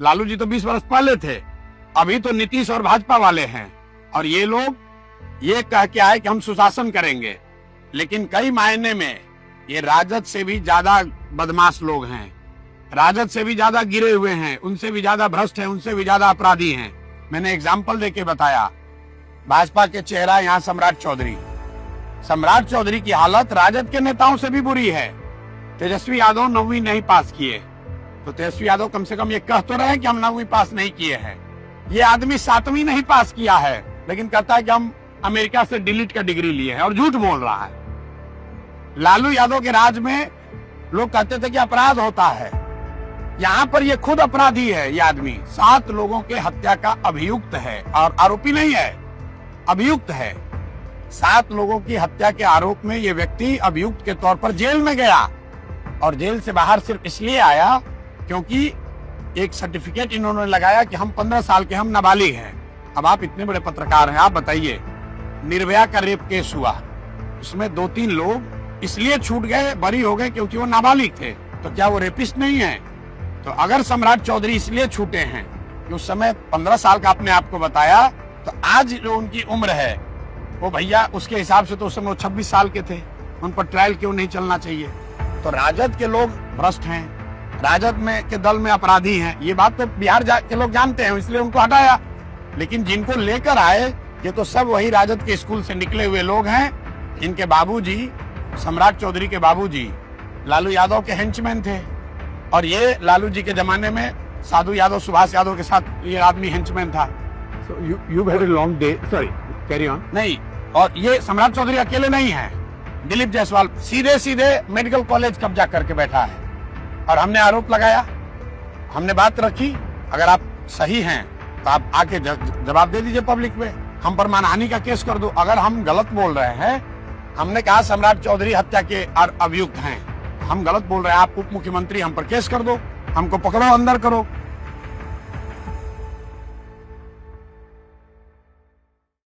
लालू जी तो 20 वर्ष पहले थे, अभी तो नीतीश और भाजपा वाले हैं। और ये लोग ये कह के आए कि हम सुशासन करेंगे, लेकिन कई मायने में ये राजद से भी ज्यादा बदमाश लोग हैं, राजद से भी ज्यादा गिरे हुए हैं, उनसे भी ज्यादा भ्रष्ट हैं, उनसे भी ज्यादा अपराधी हैं। मैंने एग्जाम्पल देके बताया। भाजपा के चेहरा यहाँ सम्राट चौधरी की हालत राजद के नेताओं से भी बुरी है। तेजस्वी यादव 9वीं नहीं पास किए, तो तेजस्वी यादव कम से कम ये कह तो रहे कि हम 9वीं पास नहीं किए हैं। ये आदमी 7वीं नहीं पास किया है, लेकिन कहता है कि हम अमेरिका से डिलीट का डिग्री लिए हैं और झूठ बोल रहा है। लालू यादव के राज में लोग कहते थे कि अपराध होता है, यहाँ पर ये खुद अपराधी है। ये आदमी 7 लोगों के हत्या का अभियुक्त है, और आरोपी नहीं है, अभियुक्त है। 7 लोगों की हत्या के आरोप में ये व्यक्ति अभियुक्त के तौर पर जेल में गया, और जेल से बाहर सिर्फ इसलिए आया क्योंकि एक सर्टिफिकेट इन्होंने लगाया कि हम 15 साल के, हम नाबालिग हैं। अब आप इतने बड़े पत्रकार हैं, आप बताइए, निर्भया का रेप केस हुआ, इसमें 2-3 लोग इसलिए छूट गए, बरी हो गए क्योंकि वो नाबालिग थे, तो क्या वो रेपिस्ट नहीं है? तो अगर सम्राट चौधरी इसलिए छूटे हैं कि उस समय 15 साल का आपने आपको बताया, तो आज जो उनकी उम्र है वो भैया उसके हिसाब से तो उस समय वो 26 साल के थे, उन पर ट्रायल क्यों नहीं चलना चाहिए? तो राजद के लोग भ्रष्ट हैं, राजद में के दल में अपराधी हैं, ये बात तो बिहार के लोग जानते हैं, इसलिए उनको हटाया। लेकिन जिनको लेकर आए ये तो सब वही राजद के स्कूल से निकले हुए लोग हैं। इनके बाबूजी, सम्राट चौधरी के बाबूजी लालू यादव के हेंचमैन थे, और ये लालू जी के जमाने में साधु यादव, सुभाष यादव के साथ ये आदमी हेंचमैन था। So you've had a long day. Sorry, carry on. नहीं, और ये सम्राट चौधरी अकेले नहीं है, दिलीप जायसवाल सीधे मेडिकल कॉलेज कब्जा करके बैठा है, और हमने आरोप लगाया, हमने बात रखी। अगर आप सही हैं तो आप आके जवाब दे दीजिए पब्लिक में, हम पर मानहानि का केस कर दो। अगर हम गलत बोल रहे हैं, हमने कहा सम्राट चौधरी हत्या के अभियुक्त हैं, हम गलत बोल रहे हैं, आप उप मुख्यमंत्री, हम पर केस कर दो, हमको पकड़ो, अंदर करो।